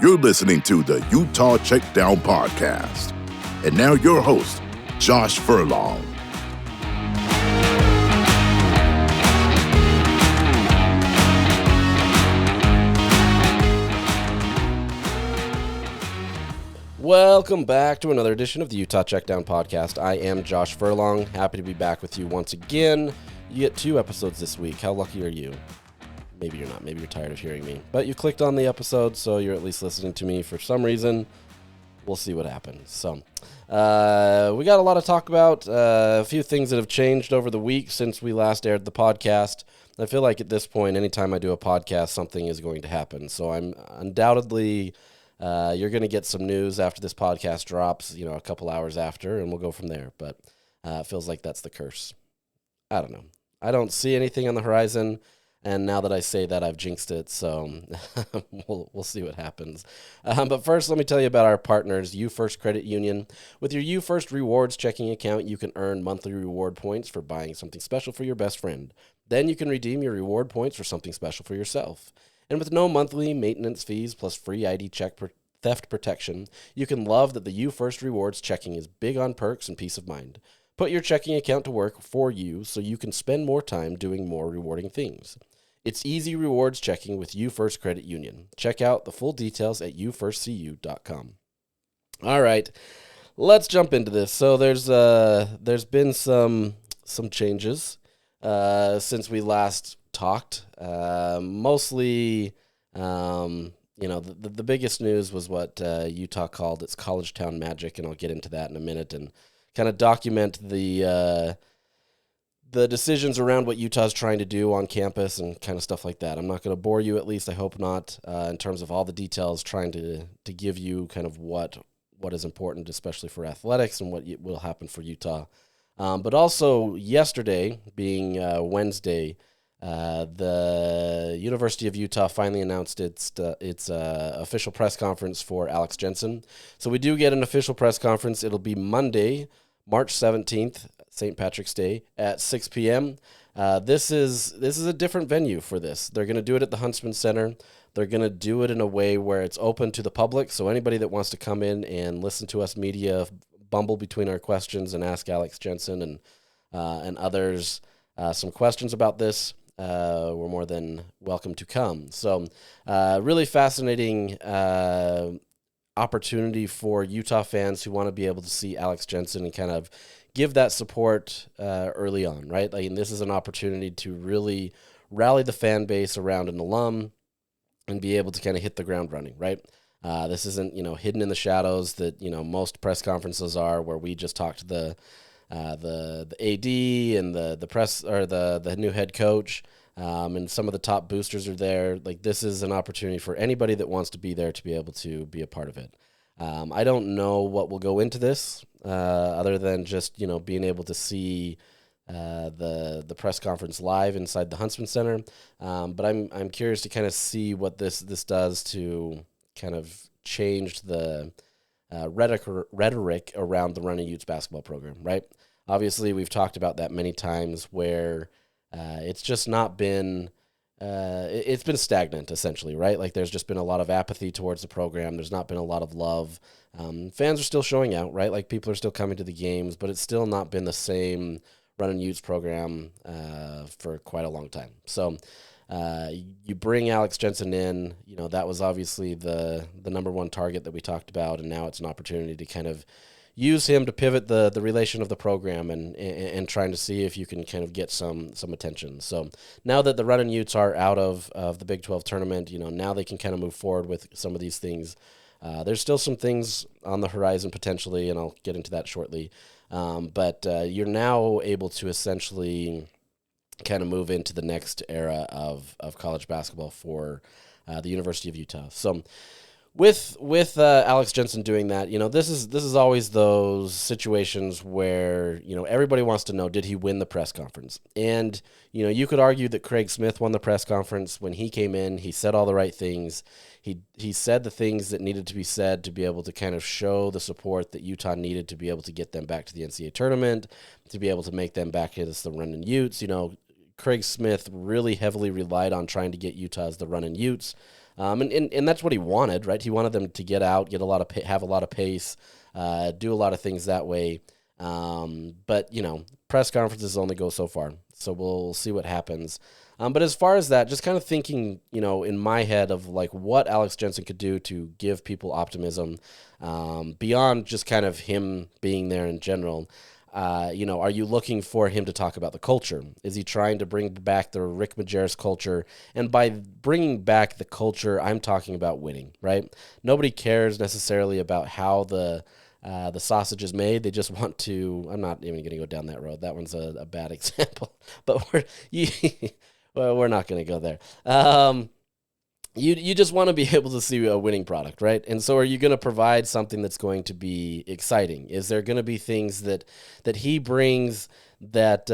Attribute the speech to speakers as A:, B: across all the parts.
A: You're listening to the Utah Checkdown Podcast. And now your host, Josh Furlong.
B: Welcome back to another edition of the Utah Checkdown Podcast. I am Josh Furlong. Happy to be back with you once again. You get 2 episodes this week. How lucky are you? Maybe you're not. Maybe you're tired of hearing me. But you clicked on the episode, so you're at least listening to me for some reason. We'll see what happens. So, we got a lot to talk about. A few things that have changed over the week since we last aired the podcast. I feel like at this point, anytime I do a podcast, something is going to happen. So I'm undoubtedly... you're going to get some news after this podcast drops, a couple hours after, and we'll go from there. But it feels like that's the curse. I don't know. I don't see anything on the horizon, and now that I say that, I've jinxed it, so we'll see what happens. But first, let me tell you about our partners, UFirst Credit Union. With your UFirst Rewards checking account, you can earn monthly reward points for buying something special for your best friend. Then you can redeem your reward points for something special for yourself. And with no monthly maintenance fees plus free ID check theft protection, you can love that the UFirst Rewards checking is big on perks and peace of mind. Put your checking account to work for you so you can spend more time doing more rewarding things. It's easy rewards checking with UFirst Credit Union. Check out the full details at uFirstCU.com. All right, let's jump into this. So there's been some changes since we last talked. Mostly, the biggest news was what Utah called its College Town Magic, and I'll get into that in a minute and kind of document the decisions around what Utah's trying to do on campus and kind of stuff like that. I'm not going to bore you, at least I hope not, in terms of all the details, trying to give you kind of what is important, especially for athletics and what will happen for Utah. But also yesterday, being Wednesday, the University of Utah finally announced its official press conference for Alex Jensen. So we do get an official press conference. It'll be Monday, March 17th, St. Patrick's Day at 6 p.m. This is a different venue for this. They're going to do it at the Huntsman Center. They're going to do it in a way where it's open to the public. So anybody that wants to come in and listen to us media bumble between our questions and ask Alex Jensen and others some questions about this, we're more than welcome to come. So really fascinating opportunity for Utah fans who want to be able to see Alex Jensen and kind of give that support early on, right? Like, this is an opportunity to really rally the fan base around an alum and be able to kind of hit the ground running, right? This isn't, hidden in the shadows that, most press conferences are, where we just talk to the AD and the press, or the new head coach, and some of the top boosters are there. Like, this is an opportunity for anybody that wants to be there to be able to be a part of it. I don't know what will go into this, other than just, being able to see the press conference live inside the Huntsman Center. But I'm curious to kind of see what this does to kind of change the rhetoric around the Runnin Utes basketball program, right? Obviously, we've talked about that many times, where it's just not been it's been stagnant, essentially, right? Like, there's just been a lot of apathy towards the program. There's not been a lot of love. Fans are still showing out, right? Like, people are still coming to the games, but it's still not been the same Runnin Utes program for quite a long time. So you bring Alex Jensen in, that was obviously the number one target that we talked about, and now it's an opportunity to kind of use him to pivot the relation of the program and trying to see if you can kind of get some attention. So now that the Runnin Utes are out of the Big 12 tournament, now they can kind of move forward with some of these things. There's still some things on the horizon potentially, and I'll get into that shortly. But you're now able to essentially kind of move into the next era of college basketball for the University of Utah. So with Alex Jensen doing that, this is always those situations where, everybody wants to know, did he win the press conference? And, you could argue that Craig Smith won the press conference. When he came in, he said all the right things. He said the things that needed to be said to be able to kind of show the support that Utah needed to be able to get them back to the NCAA tournament, to be able to make them back as the Runnin Utes. Craig Smith really heavily relied on trying to get Utah as the Runnin Utes. And that's what he wanted, right? He wanted them to get out, get a lot of have a lot of pace, do a lot of things that way. But press conferences only go so far, so we'll see what happens. But as far as that, just kind of thinking, in my head of like what Alex Jensen could do to give people optimism, beyond just kind of him being there in general. Are you looking for him to talk about the culture? Is he trying to bring back the Rick Majerus culture? And by bringing back the culture, I'm talking about winning, right? Nobody cares necessarily about how the sausage is made. They just want to. I'm not even going to go down that road. That one's a bad example. But we're not going to go there. You just want to be able to see a winning product, right? And so are you going to provide something that's going to be exciting? Is there going to be things that he brings that,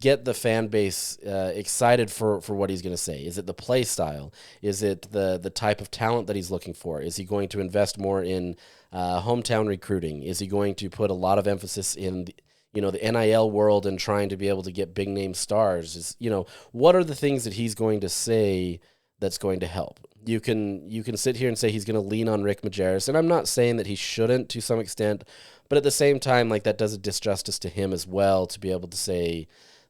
B: get the fan base excited for what he's going to say? Is it the play style? Is it the type of talent that he's looking for? Is he going to invest more in hometown recruiting? Is he going to put a lot of emphasis in the NIL world and trying to be able to get big name stars? What are the things that he's going to say that's going to help? You can sit here and say he's going to lean on Rick Majerus, and I'm not saying that he shouldn't to some extent, but at the same time, like, that does a disjustice to him as well to be able to say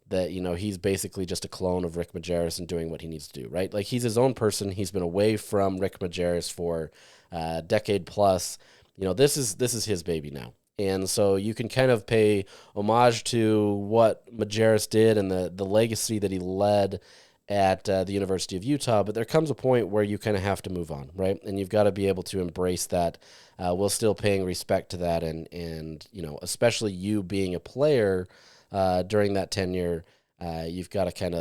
B: that, he's basically just a clone of Rick Majerus and doing what he needs to do, right? Like, he's his own person. He's been away from Rick Majerus for a decade plus. This is his baby now. And so you can kind of pay homage to what Majerus did and the legacy that he led at the University of Utah, but there comes a point where you kind of have to move on, right? And you've got to be able to embrace that while still paying respect to that, and especially you being a player during that tenure, you've got to kind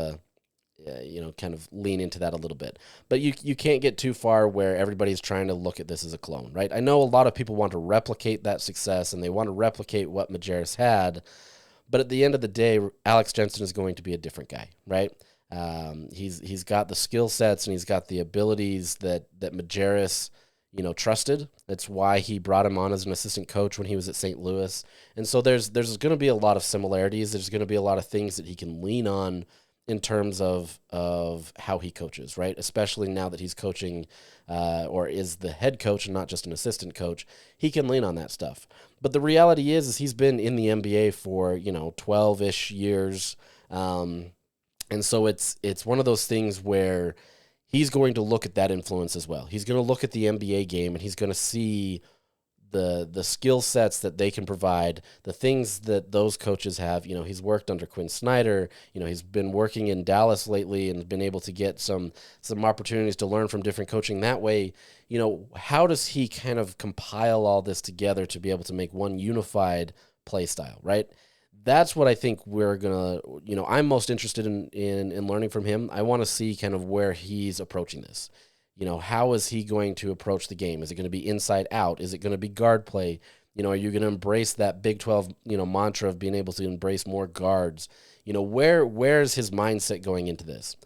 B: of lean into that a little bit. But you can't get too far where everybody's trying to look at this as a clone, right? I know a lot of people want to replicate that success and they want to replicate what Majerus had, but at the end of the day, Alex Jensen is going to be a different guy, right? He's got the skill sets and he's got the abilities that Majerus, trusted. That's why he brought him on as an assistant coach when he was at St. Louis. And so there's going to be a lot of similarities. There's going to be a lot of things that he can lean on in terms of how he coaches, right? Especially now that he's coaching or is the head coach and not just an assistant coach, he can lean on that stuff. But the reality is he's been in the NBA for, 12-ish years. And so it's one of those things where he's going to look at that influence as well. He's going to look at the NBA game and he's going to see the skill sets that they can provide, the things that those coaches have. He's worked under Quinn Snyder. He's been working in Dallas lately and been able to get some opportunities to learn from different coaching that way. How does he kind of compile all this together to be able to make one unified play style, right? That's what I think we're going to, I'm most interested in learning from him. I want to see kind of where he's approaching this. How is he going to approach the game? Is it going to be inside out? Is it going to be guard play? Are you going to embrace that Big 12, mantra of being able to embrace more guards? Where's his mindset going into this?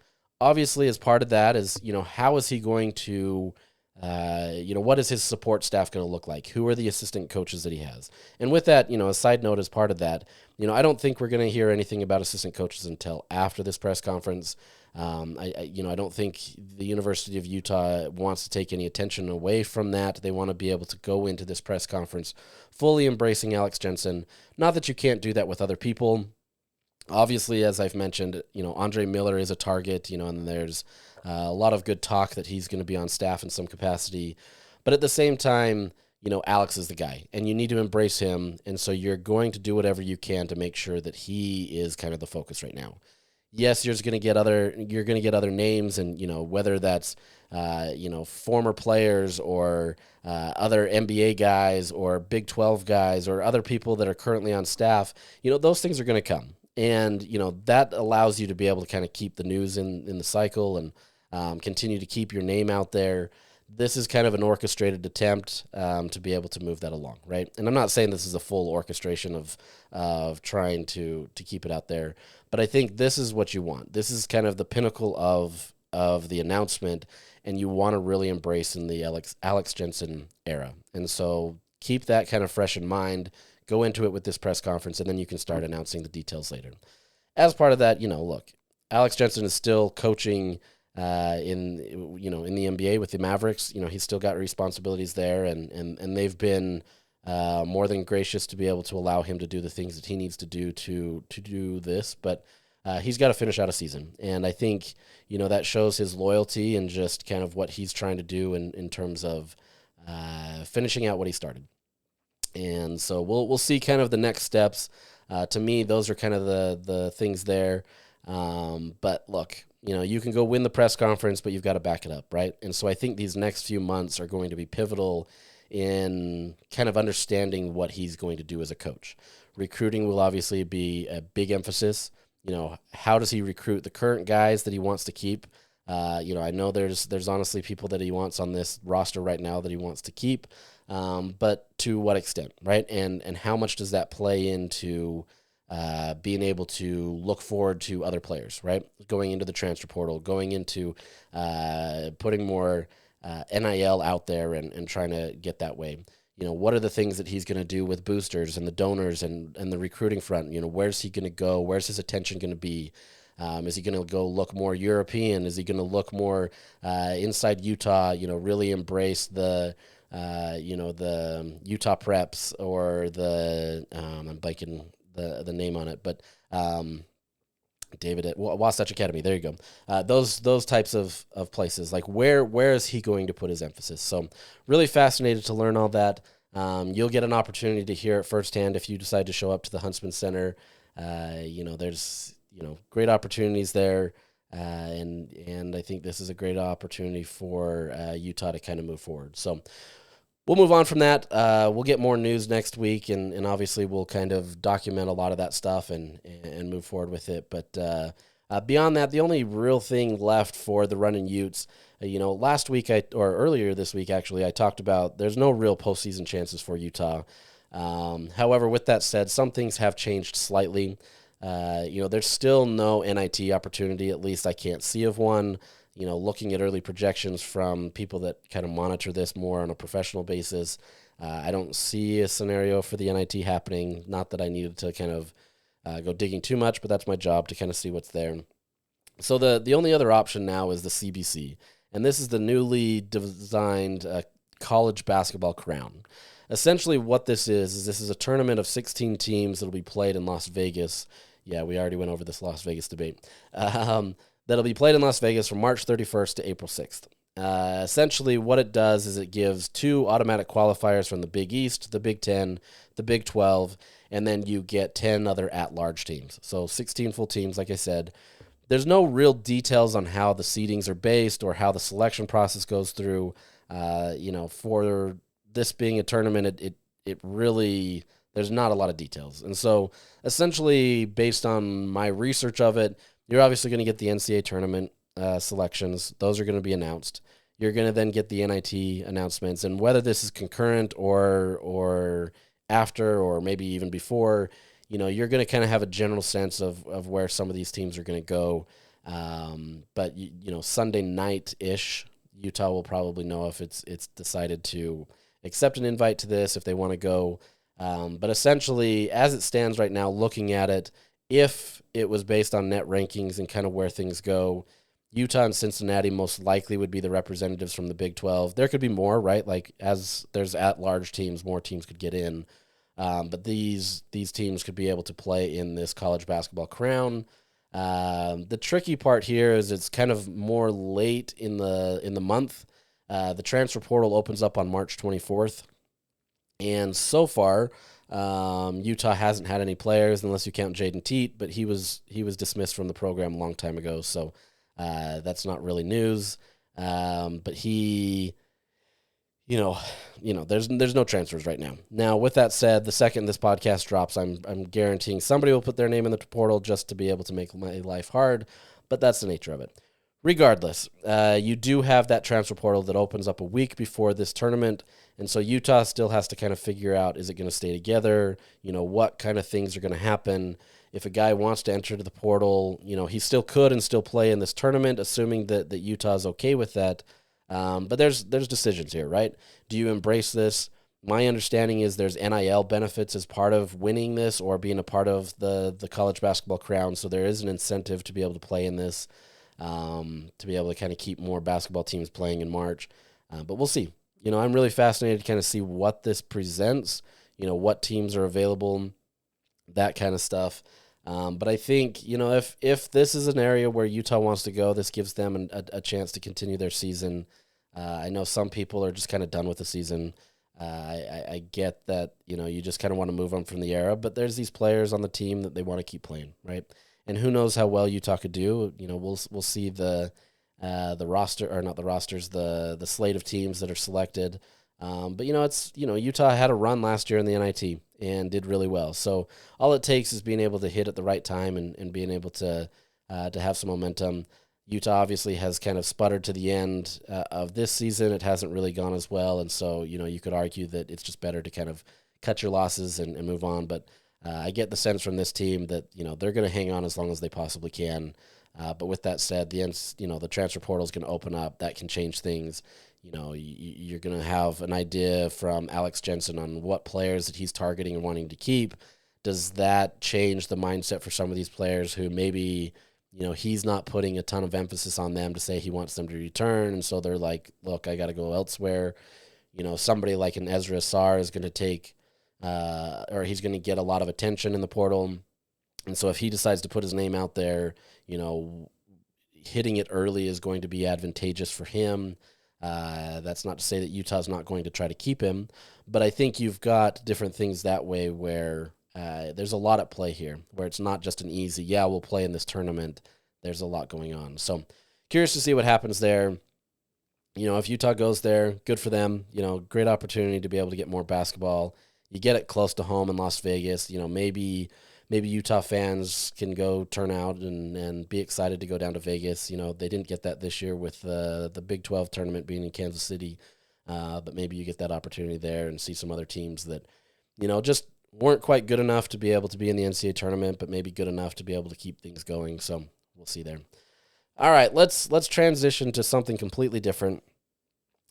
B: Obviously, as part of that is, how is he going to, what is his support staff going to look like? Who are the assistant coaches that he has? And with that, a side note as part of that, I don't think we're going to hear anything about assistant coaches until after this press conference. I don't think the University of Utah wants to take any attention away from that. They want to be able to go into this press conference fully embracing Alex Jensen. Not that you can't do that with other people. Obviously, as I've mentioned, Andre Miller is a target, and there's a lot of good talk that he's going to be on staff in some capacity. But at the same time, Alex is the guy, and you need to embrace him. And so you're going to do whatever you can to make sure that he is kind of the focus right now. Yes, you're going to get other names, and whether that's former players or other NBA guys or Big 12 guys or other people that are currently on staff. Those things are going to come. And, that allows you to be able to kind of keep the news in the cycle and continue to keep your name out there. This is kind of an orchestrated attempt to be able to move that along, right? And I'm not saying this is a full orchestration of trying to keep it out there, but I think this is what you want. This is kind of the pinnacle of the announcement, and you want to really embrace in the Alex Jensen era. And so keep that kind of fresh in mind. Go into it with this press conference, and then you can start announcing the details later. as part of that, look, Alex Jensen is still coaching in the NBA with the Mavericks. He's still got responsibilities there, and they've been more than gracious to be able to allow him to do the things that he needs to do to do this. But he's got to finish out a season, and I think that shows his loyalty and just kind of what he's trying to do in terms of finishing out what he started. And so we'll see kind of the next steps. To me, those are kind of the things there. But look, you can go win the press conference, but you've got to back it up, right? And so I think these next few months are going to be pivotal in kind of understanding what he's going to do as a coach. Recruiting will obviously be a big emphasis. How does he recruit the current guys that he wants to keep? I know there's honestly people that he wants on this roster right now that he wants to keep, but to what extent, right? And how much does that play into being able to look forward to other players, right? Going into the transfer portal, going into putting more NIL out there and trying to get that way. What are the things that he's going to do with boosters and the donors and the recruiting front? Where's he going to go? Where's his attention going to be? Is he going to go look more European? Is he going to look more inside Utah, really embrace the Utah Preps or I'm blanking the name on it, but David at Wasatch Academy. There you go. Those types of places. Like where is he going to put his emphasis? So really fascinated to learn all that. You'll get an opportunity to hear it firsthand if you decide to show up to the Huntsman Center. There's great opportunities there, and I think this is a great opportunity for Utah to kind of move forward. So we'll move on from that. We'll get more news next week, and obviously we'll kind of document a lot of that stuff and move forward with it. But beyond that, the only real thing left for the Runnin Utes, last week or earlier this week actually, I talked about there's no real postseason chances for Utah. However, with that said, some things have changed slightly. There's still no NIT opportunity, at least I can't see of one. Looking at early projections from people that kind of monitor this more on a professional basis, I don't see a scenario for the NIT happening. Not that I needed to kind of go digging too much, but that's my job to kind of see what's there. So the only other option now is the CBC, and this is the newly designed college basketball crown. Essentially what this is a tournament of 16 teams that will be played in Las Vegas. Yeah, we already went over this Las Vegas debate. That'll be played in Las Vegas from March 31st to April 6th. Essentially, what it does is it gives 2 automatic qualifiers from the Big East, the Big 10, the Big 12, and then you get 10 other at-large teams. So 16 full teams, like I said. There's no real details on how the seedings are based or how the selection process goes through. For this being a tournament, it really, there's not a lot of details. And so, essentially, based on my research of it, you're obviously going to get the NCAA tournament selections. Those are going to be announced. You're going to then get the NIT announcements. And whether this is concurrent or after or maybe even before, you're going to kind of have a general sense of where some of these teams are going to go. But, Sunday night-ish, Utah will probably know if it's decided to accept an invite to this, if they want to go. But essentially, as it stands right now, looking at it, if it was based on net rankings and kind of where things go, Utah and Cincinnati most likely would be the representatives from the Big 12. There could be more, right? Like as there's at-large teams, more teams could get in. But these teams could be able to play in this college basketball crown. The tricky part here is it's kind of more late in the month. The transfer portal opens up on March 24th. And so far, Utah hasn't had any players unless you count Jaden Teat, but he was dismissed from the program a long time ago, so that's not really news. But he, there's no transfers right now. Now, with that said, the second this podcast drops, I'm guaranteeing somebody will put their name in the portal just to be able to make my life hard, but that's the nature of it. Regardless, you do have that transfer portal that opens up a week before this tournament, and so Utah still has to kind of figure out, is it going to stay together? What kind of things are going to happen? If a guy wants to enter the portal, he still could and still play in this tournament, assuming that Utah is okay with that. But there's decisions here, right? Do you embrace this? My understanding is there's NIL benefits as part of winning this or being a part of the college basketball crown. So there is an incentive to be able to play in this, to be able to kind of keep more basketball teams playing in March. But we'll see. I'm really fascinated to kind of see what this presents, what teams are available, that kind of stuff. But I think, if this is an area where Utah wants to go, this gives them a chance to continue their season. I know some people are just kind of done with the season. I get that, you just kind of want to move on from the era, but there's these players on the team that they want to keep playing, right? And who knows how well Utah could do. We'll see the roster, or not the rosters, the slate of teams that are selected. But it's Utah had a run last year in the NIT and did really well. So all it takes is being able to hit at the right time and being able to have some momentum. Utah obviously has kind of sputtered to the end of this season. It hasn't really gone as well, and so you could argue that it's just better to kind of cut your losses and move on. But I get the sense from this team that they're going to hang on as long as they possibly can. But with that said, the transfer portal is going to open up. That can change things. You're going to have an idea from Alex Jensen on what players that he's targeting and wanting to keep. Does that change the mindset for some of these players who maybe he's not putting a ton of emphasis on them to say he wants them to return, and so they're like, look, I got to go elsewhere. Somebody like an Ezra Sarr is going to take, or he's going to get a lot of attention in the portal, and so if he decides to put his name out there, hitting it early is going to be advantageous for him. That's not to say that Utah's not going to try to keep him, but I think you've got different things that way where there's a lot at play here, where it's not just an easy, we'll play in this tournament. There's a lot going on. So curious to see what happens there. If Utah goes there, good for them. Great opportunity to be able to get more basketball. You get it close to home in Las Vegas. Maybe Utah fans can go turn out and be excited to go down to Vegas. They didn't get that this year with the Big 12 tournament being in Kansas City. But maybe you get that opportunity there and see some other teams that, just weren't quite good enough to be able to be in the NCAA tournament, but maybe good enough to be able to keep things going. So we'll see there. All right, let's transition to something completely different.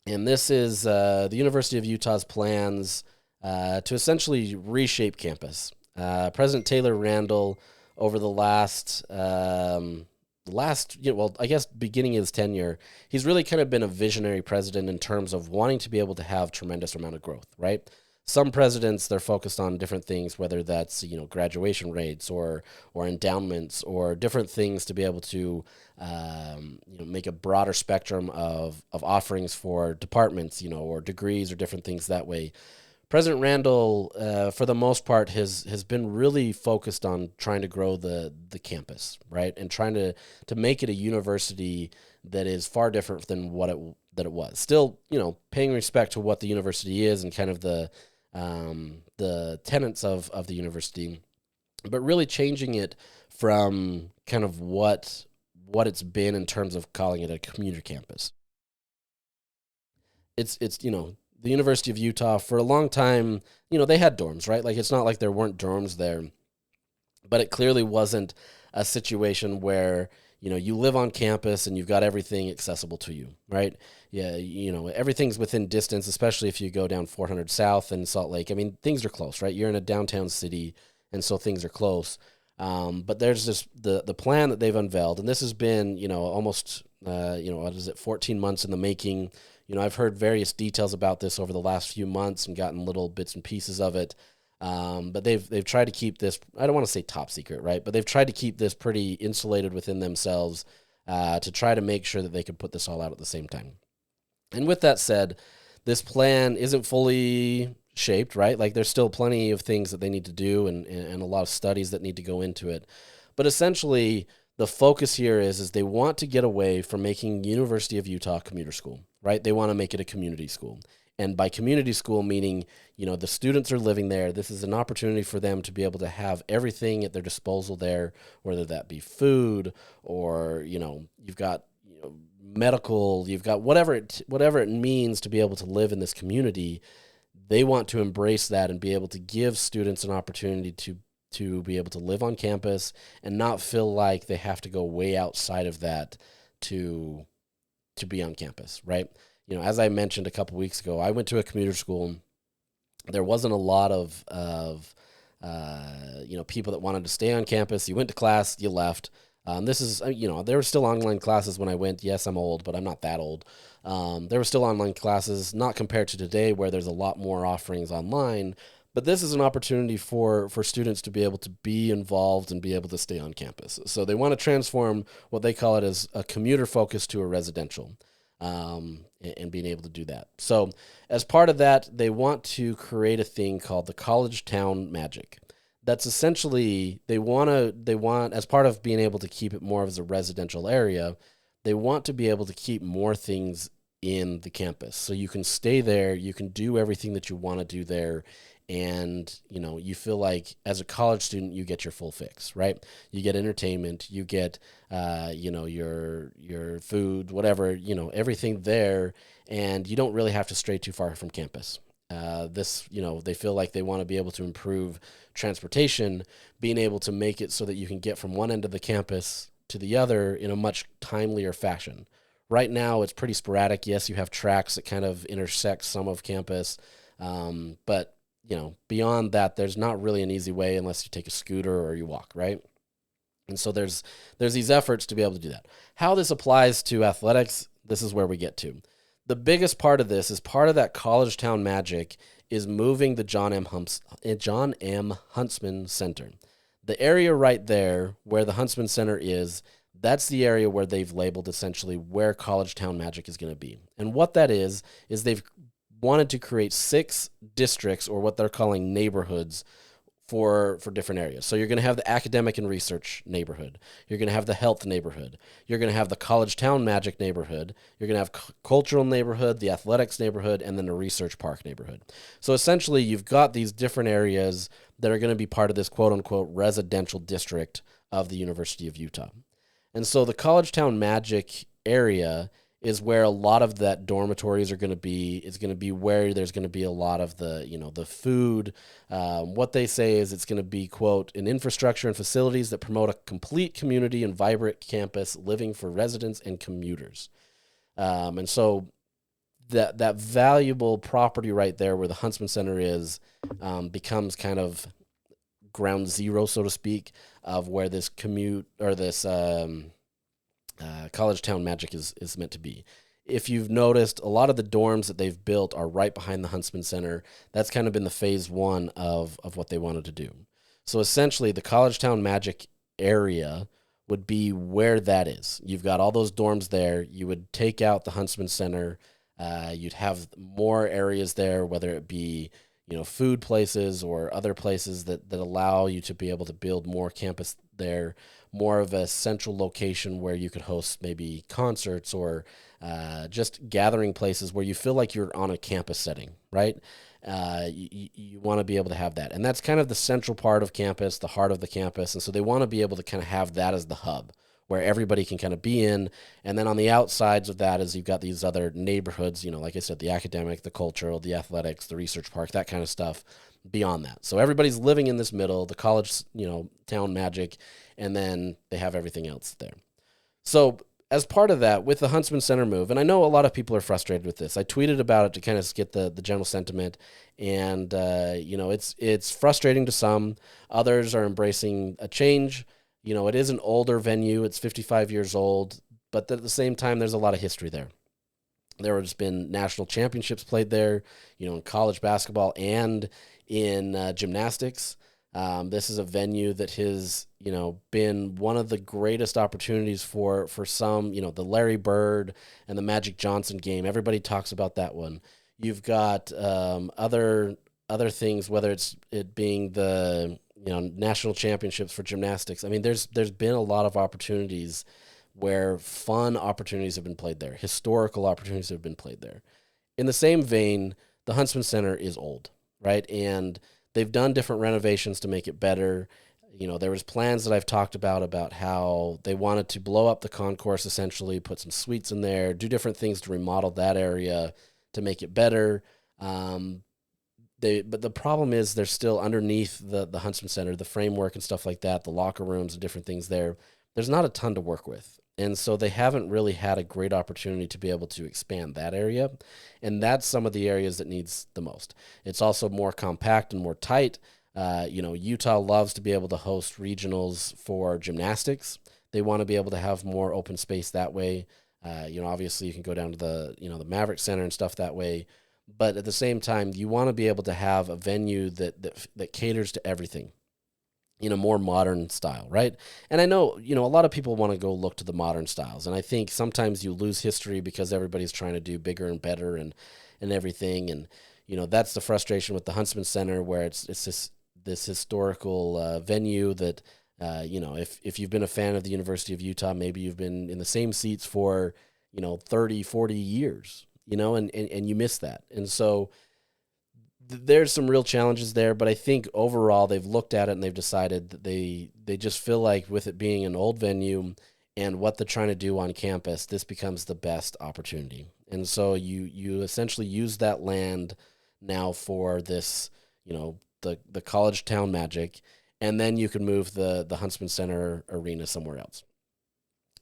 B: And this is the University of Utah's plans to essentially reshape campus. President Taylor Randall, over the last, I guess beginning of his tenure, he's really kind of been a visionary president in terms of wanting to be able to have tremendous amount of growth, right? Some presidents, they're focused on different things, whether that's, graduation rates or endowments or different things to be able to, make a broader spectrum of offerings for departments, or degrees or different things that way. President Randall, for the most part, has been really focused on trying to grow the campus, right, and trying to make it a university that is far different than what it was. Still, paying respect to what the university is and kind of the tenets of the university, but really changing it from kind of what it's been in terms of calling it a commuter campus. It's the University of Utah for a long time, they had dorms, right? Like, it's not like there weren't dorms there, but it clearly wasn't a situation where, you live on campus and you've got everything accessible to you, right? Yeah, everything's within distance, especially if you go down 400 South in Salt Lake. I mean, things are close, right? You're in a downtown city, and so things are close. But there's this the plan that they've unveiled, and this has been, almost, 14 months in the making. I've heard various details about this over the last few months and gotten little bits and pieces of it. But they've tried to keep this, I don't want to say top secret, right? But they've tried to keep this pretty insulated within themselves to try to make sure that they can put this all out at the same time. And with that said, this plan isn't fully shaped, right? Like, there's still plenty of things that they need to do and a lot of studies that need to go into it. But essentially, the focus here is they want to get away from making University of Utah commuter school, right? They want to make it a community school. And by community school, meaning, the students are living there. This is an opportunity for them to be able to have everything at their disposal there, whether that be food or, you've got, medical, you've got whatever it means to be able to live in this community. They want to embrace that and be able to give students an opportunity to be able to live on campus and not feel like they have to go way outside of that to be on campus, right? As I mentioned a couple weeks ago, I went to a commuter school, there wasn't a lot of people that wanted to stay on campus. You went to class, you left. This is, there were still online classes when I went. Yes, I'm old, but I'm not that old. There were still online classes, not compared to today where there's a lot more offerings online. But this is an opportunity for students to be able to be involved and be able to stay on campus. So they want to transform what they call it as a commuter focus to a residential, and being able to do that. So as part of that, they want to create a thing called the College Town Magic. That's essentially, they want as part of being able to keep it more as a residential area, they want to be able to keep more things in the campus. So you can stay there, you can do everything that you want to do there, and you feel like as a college student you get your full fix, right? You get entertainment, you get your food, whatever, everything there, and you don't really have to stray too far from campus. They feel like they want to be able to improve transportation, being able to make it so that you can get from one end of the campus to the other in a much timelier fashion. Right now, it's pretty sporadic. Yes, you have tracks that kind of intersect some of campus, but beyond that, there's not really an easy way unless you take a scooter or you walk, right? And so there's these efforts to be able to do that. How this applies to athletics, this is where we get to. The biggest part of this is part of that college town magic is moving the John M. Huntsman Center. The area right there where the Huntsman Center is, that's the area where they've labeled essentially where college town magic is going to be. And what that is they've wanted to create 6 districts, or what they're calling neighborhoods, for different areas. So you're going to have the academic and research neighborhood. You're going to have the health neighborhood. You're going to have the college town magic neighborhood. You're going to have cultural neighborhood, the athletics neighborhood, and then the research park neighborhood. So essentially, you've got these different areas that are going to be part of this quote-unquote residential district of the University of Utah. And so the college town magic area is where a lot of that dormitories are going to be. It's going to be where there's going to be a lot of the, the food. What they say is it's going to be, quote, an infrastructure and facilities that promote a complete community and vibrant campus living for residents and commuters. And so that valuable property right there where the Huntsman Center is becomes kind of ground zero, so to speak, of where this college town magic is meant to be. If you've noticed, a lot of the dorms that they've built are right behind the Huntsman Center. That's kind of been the phase 1 of what they wanted to do. So essentially, the college town magic area would be where that is. You've got all those dorms there. You would take out the Huntsman Center. You'd have more areas there, whether it be food places or other places that allow you to be able to build more campus there, more of a central location where you could host maybe concerts or just gathering places where you feel like you're on a campus setting, right? You want to be able to have that. And that's kind of the central part of campus, the heart of the campus. And so they want to be able to kind of have that as the hub where everybody can kind of be in. And then on the outsides of that is you've got these other neighborhoods, like I said, the academic, the cultural, the athletics, the research park, that kind of stuff beyond that. So everybody's living in this middle, the college, town magic, and then they have everything else there. So as part of that, with the Huntsman Center move, and I know a lot of people are frustrated with this. I tweeted about it to kind of get the general sentiment, and it's frustrating to some. Others are embracing a change. It is an older venue. It's 55 years old, but at the same time, there's a lot of history there. There has been national championships played there, in college basketball and in gymnastics. This is a venue that has, been one of the greatest opportunities for some, the Larry Bird and the Magic Johnson game. Everybody talks about that one. You've got other things, whether it being the national championships for gymnastics. I mean, there's been a lot of opportunities where fun opportunities have been played there, historical opportunities have been played there. In the same vein, the Huntsman Center is old, right? And they've done different renovations to make it better. There was plans that I've talked about how they wanted to blow up the concourse, essentially, put some suites in there, do different things to remodel that area to make it better. But the problem is they're still underneath the Huntsman Center, the framework and stuff like that, the locker rooms and different things there. There's not a ton to work with. And so they haven't really had a great opportunity to be able to expand that area. And that's some of the areas that needs the most. It's also more compact and more tight. Utah loves to be able to host regionals for gymnastics. They want to be able to have more open space that way. Obviously you can go down to the Maverick Center and stuff that way. But at the same time, you want to be able to have a venue that caters to everything in a more modern style, right? And I know, a lot of people want to go look to the modern styles. And I think sometimes you lose history because everybody's trying to do bigger and better and everything. And, that's the frustration with the Huntsman Center, where it's this historical venue that, if you've been a fan of the University of Utah, maybe you've been in the same seats for, 30, 40 years, and you miss that. And so there's some real challenges there, but I think overall they've looked at it and they've decided that they just feel like, with it being an old venue and what they're trying to do on campus, this becomes the best opportunity. And so you essentially use that land now for this, the college town magic, and then you can move the Huntsman Center arena somewhere else.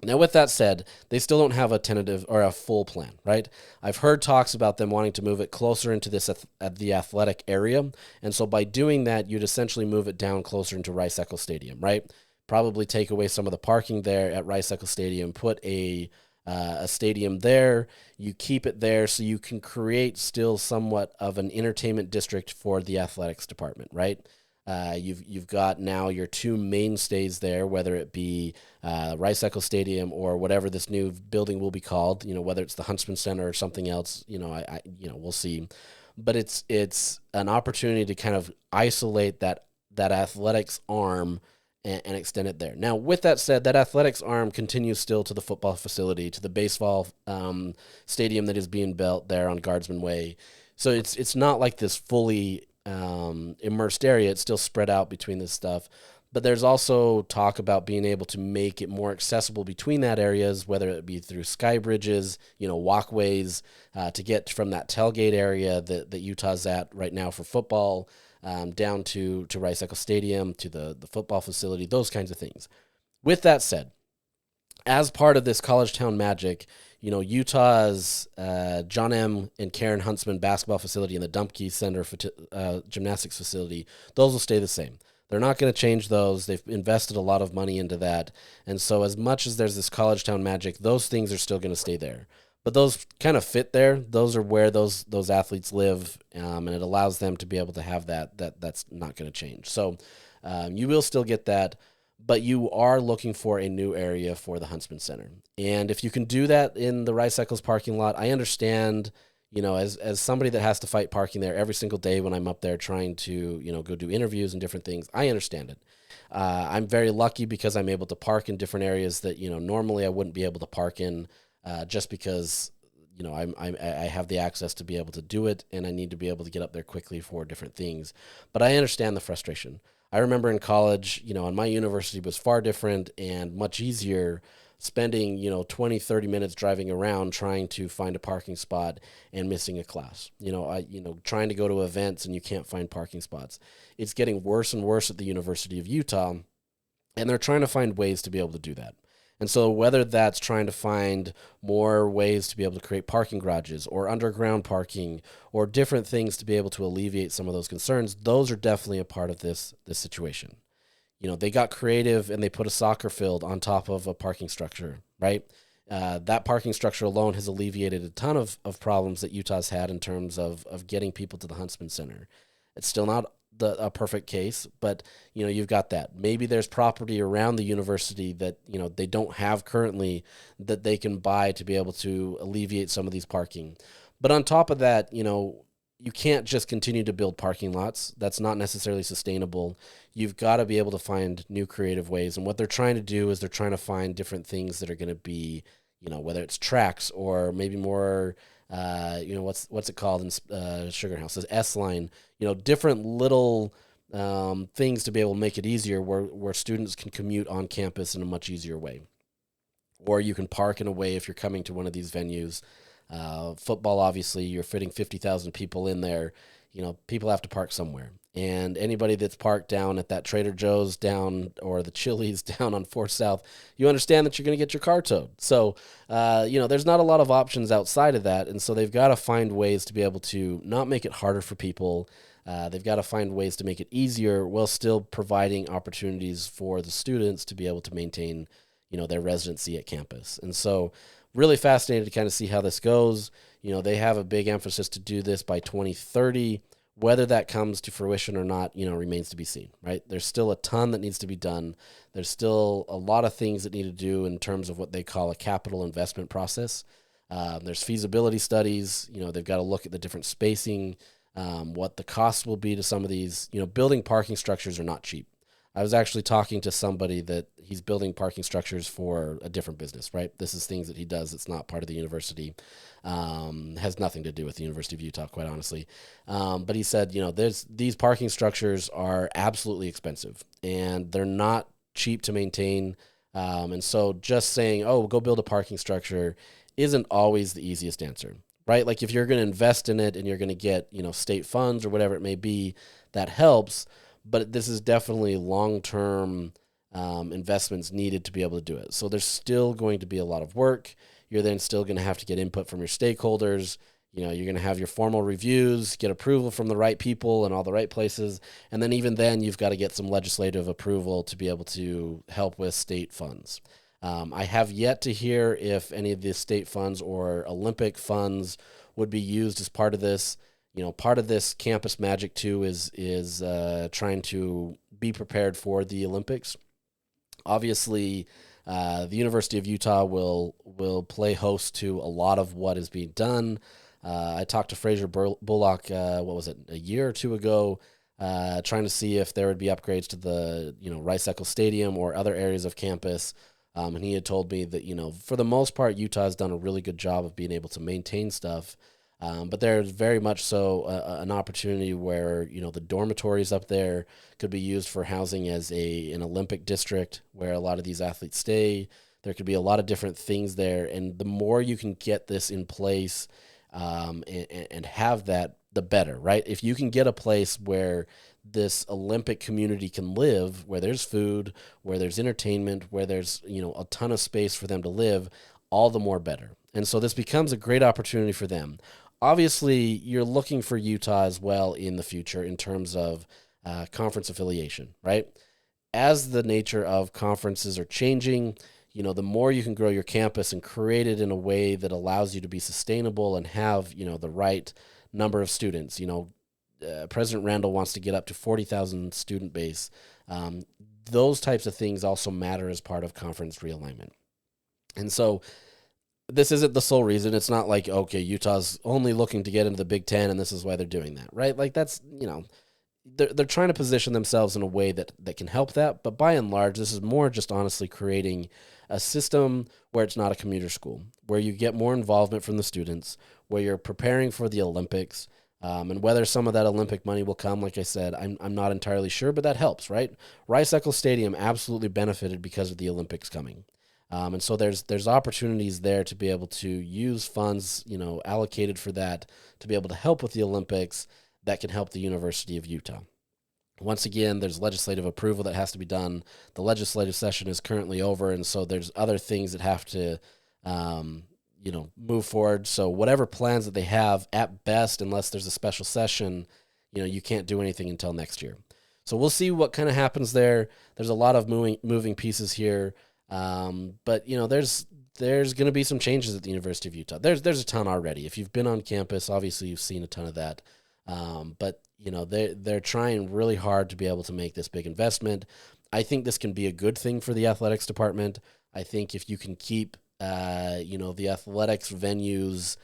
B: Now, with that said, they still don't have a tentative or a full plan, right? I've heard talks about them wanting to move it closer into the athletic area. And so by doing that, you'd essentially move it down closer into Rice-Eccles Stadium, right? Probably take away some of the parking there at Rice-Eccles Stadium, put a stadium there. You keep it there so you can create still somewhat of an entertainment district for the athletics department, right? You've got now your two mainstays there, whether it be Rice-Eccles Stadium or whatever this new building will be called. Whether it's the Huntsman Center or something else. We'll see. But it's an opportunity to kind of isolate that athletics arm and extend it there. Now, with that said, that athletics arm continues still to the football facility, to the baseball stadium that is being built there on Guardsman Way. So it's not like this fully immersed area. It's still spread out between this stuff, but there's also talk about being able to make it more accessible between that areas, whether it be through sky bridges, walkways, to get from that tailgate area that Utah's at right now for football, down to Rice-Eccles Stadium, to the football facility, those kinds of things. With that said, as part of this college town magic, Utah's John M. and Karen Huntsman basketball facility and the Dumpke Center gymnastics facility, those will stay the same. They're not going to change those. They've invested a lot of money into that. And so as much as there's this college town magic, those things are still going to stay there. But those kind of fit there. Those are where those athletes live, and it allows them to be able to have that's not going to change. So you will still get that, but you are looking for a new area for the Huntsman Center. And if you can do that in the Rice-Eccles parking lot, I understand, as somebody that has to fight parking there every single day when I'm up there trying to, go do interviews and different things, I understand it. I'm very lucky because I'm able to park in different areas that, normally I wouldn't be able to park in, just because, I have the access to be able to do it, and I need to be able to get up there quickly for different things. But I understand the frustration. I remember in college, and my university was far different and much easier, spending, 20, 30 minutes driving around trying to find a parking spot and missing a class. Trying to go to events and you can't find parking spots. It's getting worse and worse at the University of Utah, and they're trying to find ways to be able to do that. And so whether that's trying to find more ways to be able to create parking garages or underground parking or different things to be able to alleviate some of those concerns, those are definitely a part of this situation. They got creative and they put a soccer field on top of a parking structure, right? That parking structure alone has alleviated a ton of problems that Utah's had in terms of getting people to the Huntsman Center. It's still not a perfect case, but you've got that. Maybe there's property around the university that they don't have currently that they can buy to be able to alleviate some of these parking. But on top of that, you can't just continue to build parking lots. That's not necessarily sustainable. You've got to be able to find new creative ways. And what they're trying to do is they're trying to find different things that are going to be, whether it's tracks or maybe more, what's it called in Sugar House? It's S-line, different little things to be able to make it easier where students can commute on campus in a much easier way. Or you can park in a way if you're coming to one of these venues. Football, obviously, you're fitting 50,000 people in there. People have to park somewhere. And anybody that's parked down at that Trader Joe's down or the Chili's down on 4th South, you understand that you're going to get your car towed. So, there's not a lot of options outside of that. And so they've got to find ways to be able to not make it harder for people. They've got to find ways to make it easier while still providing opportunities for the students to be able to maintain, their residency at campus. And so really fascinated to kind of see how this goes. They have a big emphasis to do this by 2030. Whether that comes to fruition or not, remains to be seen, right? There's still a ton that needs to be done. There's still a lot of things that need to do in terms of what they call a capital investment process. There's feasibility studies. They've got to look at the different spacing, what the cost will be to some of these. Building parking structures are not cheap. I was actually talking to somebody that he's building parking structures for a different business, right? This is things that he does. It's not part of the university. Has nothing to do with the University of Utah, quite honestly. But he said, these parking structures are absolutely expensive and they're not cheap to maintain. And so just saying, oh, go build a parking structure isn't always the easiest answer, right? Like if you're going to invest in it and you're going to get, state funds or whatever it may be, that helps. But this is definitely long-term investments needed to be able to do it. So there's still going to be a lot of work. You're then still going to have to get input from your stakeholders. You're going to have your formal reviews, get approval from the right people and all the right places. And then even then, you've got to get some legislative approval to be able to help with state funds. I have yet to hear if any of the state funds or Olympic funds would be used as part of this. Part of this campus magic too is trying to be prepared for the Olympics. Obviously, the University of Utah will play host to a lot of what is being done. I talked to Fraser Bullock, a year or two ago, trying to see if there would be upgrades to the Rice-Eccles Stadium or other areas of campus. And he had told me that for the most part, Utah has done a really good job of being able to maintain stuff. But there's very much so an opportunity where, the dormitories up there could be used for housing as an Olympic district where a lot of these athletes stay. There could be a lot of different things there. And the more you can get this in place and have that, the better, right? If you can get a place where this Olympic community can live, where there's food, where there's entertainment, where there's, a ton of space for them to live, all the more better. And so this becomes a great opportunity for them. Obviously, you're looking for Utah as well in the future in terms of conference affiliation, right? As the nature of conferences are changing, the more you can grow your campus and create it in a way that allows you to be sustainable and have, the right number of students. President Randall wants to get up to 40,000 student base. Those types of things also matter as part of conference realignment. And so this isn't the sole reason. It's not like, okay, Utah's only looking to get into the Big Ten and this is why they're doing that, right? Like that's, they're trying to position themselves in a way that can help that. But by and large, this is more just honestly creating a system where it's not a commuter school, where you get more involvement from the students, where you're preparing for the Olympics. And whether some of that Olympic money will come, like I said, I'm not entirely sure, but that helps, right? Rice-Eccles Stadium absolutely benefited because of the Olympics coming. And so there's opportunities there to be able to use funds, allocated for that to be able to help with the Olympics that can help the University of Utah. Once again, there's legislative approval that has to be done. The legislative session is currently over, and so there's other things that have to, move forward. So whatever plans that they have, at best, unless there's a special session, you can't do anything until next year. So we'll see what kind of happens there. There's a lot of moving pieces here. But there's going to be some changes at the University of Utah. There's a ton already. If you've been on campus, obviously you've seen a ton of that. But they're trying really hard to be able to make this big investment. I think this can be a good thing for the athletics department. I think if you can keep, the athletics venues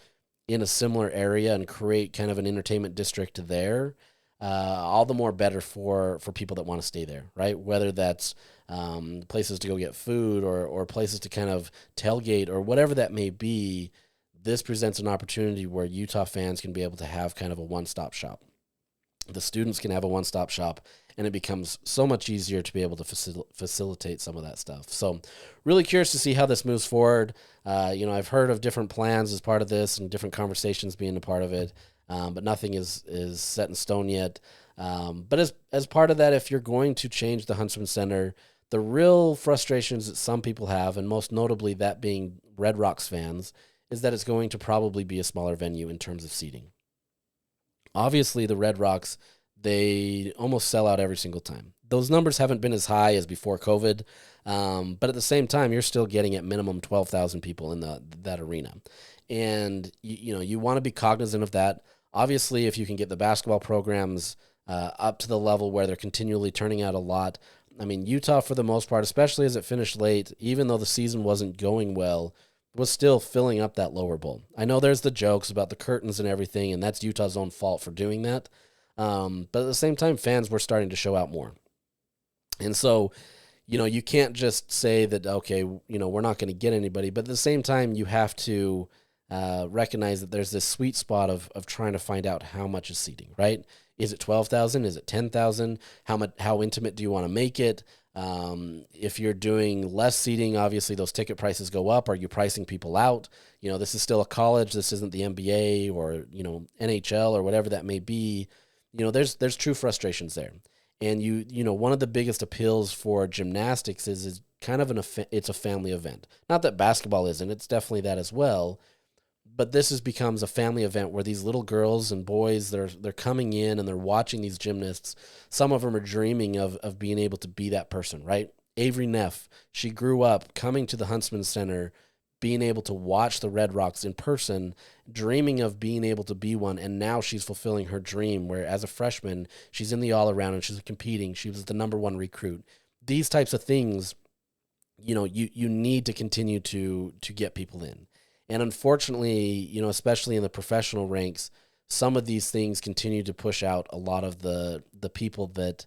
B: in a similar area and create kind of an entertainment district there, all the more better for people that want to stay there, right? Whether that's places to go get food or places to kind of tailgate or whatever that may be, this presents an opportunity where Utah fans can be able to have kind of a one-stop shop. The students can have a one-stop shop, and it becomes so much easier to be able to facilitate some of that stuff. So really curious to see how this moves forward. I've heard of different plans as part of this and different conversations being a part of it, but nothing is set in stone yet. But as part of that, if you're going to change the Huntsman Center, the real frustrations that some people have, and most notably that being Red Rocks fans, is that it's going to probably be a smaller venue in terms of seating. Obviously, the Red Rocks, they almost sell out every single time. Those numbers haven't been as high as before COVID, but at the same time, you're still getting at minimum 12,000 people in that arena. And, you want to be cognizant of that. Obviously, if you can get the basketball programs up to the level where they're continually turning out a lot. I mean, Utah, for the most part, especially as it finished late, even though the season wasn't going well, was still filling up that lower bowl. I know there's the jokes about the curtains and everything, and that's Utah's own fault for doing that. But at the same time, fans were starting to show out more. And so, you can't just say that, okay, we're not going to get anybody. But at the same time, you have to recognize that there's this sweet spot of trying to find out how much is seating, right? Is it 12,000? Is it 10,000? How intimate do you want to make it? If you're doing less seating, obviously those ticket prices go up. Are you pricing people out? This is still a college. This isn't the NBA or, NHL or whatever that may be. There's true frustrations there. And one of the biggest appeals for gymnastics is kind of it's a family event. Not that basketball isn't, it's definitely that as well. But this becomes a family event where these little girls and boys, they're coming in and they're watching these gymnasts. Some of them are dreaming of being able to be that person, right? Avery Neff, she grew up coming to the Huntsman Center, being able to watch the Red Rocks in person, dreaming of being able to be one, and now she's fulfilling her dream where as a freshman, she's in the all-around and she's competing. She was the number one recruit. These types of things, you need to continue to get people in. And unfortunately, especially in the professional ranks, some of these things continue to push out a lot of the people that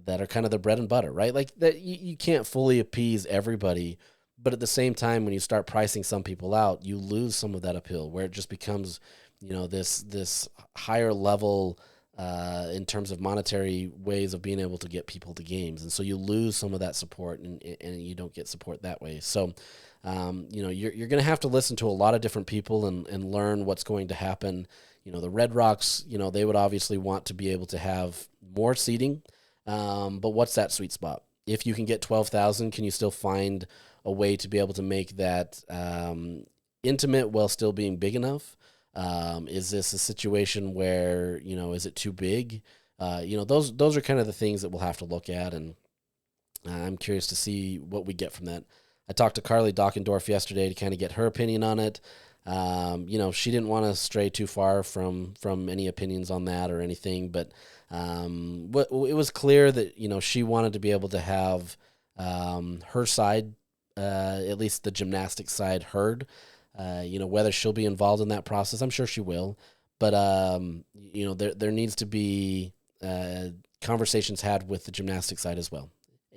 B: are kind of the bread and butter, right? Like that you can't fully appease everybody, but at the same time, when you start pricing some people out, you lose some of that appeal where it just becomes, this higher level in terms of monetary ways of being able to get people to games. And so you lose some of that support and you don't get support that way. So, you're going to have to listen to a lot of different people and learn what's going to happen. The Red Rocks, they would obviously want to be able to have more seating. But what's that sweet spot? If you can get 12,000, can you still find a way to be able to make that intimate while still being big enough? Is this a situation where, is it too big? Those are kind of the things that we'll have to look at. And I'm curious to see what we get from that. I talked to Carly Dockendorf yesterday to kind of get her opinion on it. She didn't want to stray too far from any opinions on that or anything, but it was clear that, she wanted to be able to have her side, at least the gymnastics side, heard. Whether she'll be involved in that process, I'm sure she will. But, there needs to be conversations had with the gymnastics side as well.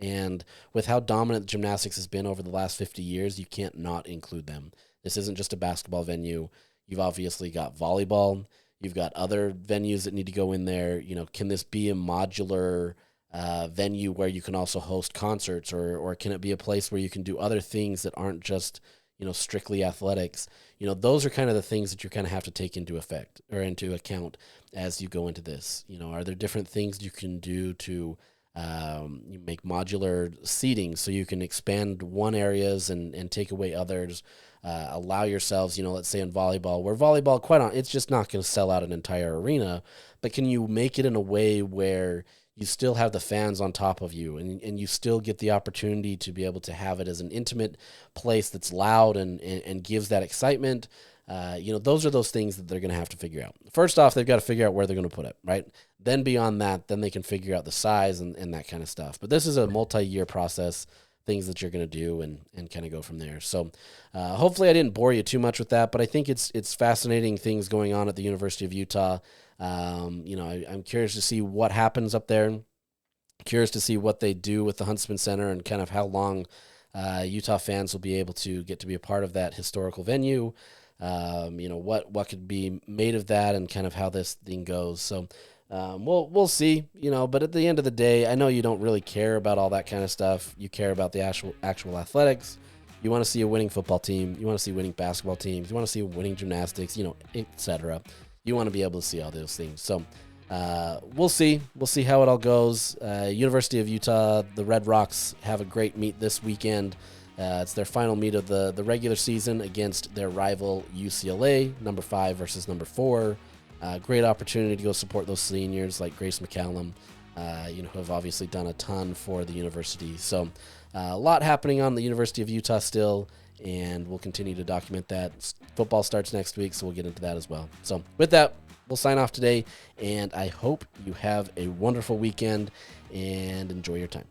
B: And with how dominant gymnastics has been over the last 50 years, you can't not include them. This isn't just a basketball venue. You've obviously got volleyball. You've got other venues that need to go in there. Can this be a modular venue where you can also host concerts, or can it be a place where you can do other things that aren't just, strictly athletics? Those are kind of the things that you kind of have to take into account as you go into this. Are there different things you can do to you make modular seating so you can expand one areas and take away others, allow yourselves, let's say in volleyball, where volleyball, it's just not going to sell out an entire arena, but can you make it in a way where you still have the fans on top of you and you still get the opportunity to be able to have it as an intimate place that's loud and gives that excitement? Those are those things that they're going to have to figure out. First off, they've got to figure out where they're going to put it, right? Then beyond that, then they can figure out the size and that kind of stuff. But this is a multi-year process, things that you're going to do and kind of go from there. So hopefully I didn't bore you too much with that, but I think it's fascinating things going on at the University of Utah. I'm curious to see what happens up there. Curious to see what they do with the Huntsman Center and kind of how long Utah fans will be able to get to be a part of that historical venue. What could be made of that and kind of how this thing goes. So we'll see, but at the end of the day, I know you don't really care about all that kind of stuff. You care about the actual athletics. You want to see a winning football team. You want to see winning basketball teams. You want to see winning gymnastics, etc. You want to be able to see all those things. So we'll see. We'll see how it all goes. University of Utah, the Red Rocks have a great meet this weekend. It's their final meet of the regular season against their rival UCLA, number 5 versus number 4. Great opportunity to go support those seniors like Grace McCallum, who have obviously done a ton for the university. So a lot happening on the University of Utah still, and we'll continue to document that. Football starts next week, so we'll get into that as well. So with that, we'll sign off today, and I hope you have a wonderful weekend and enjoy your time.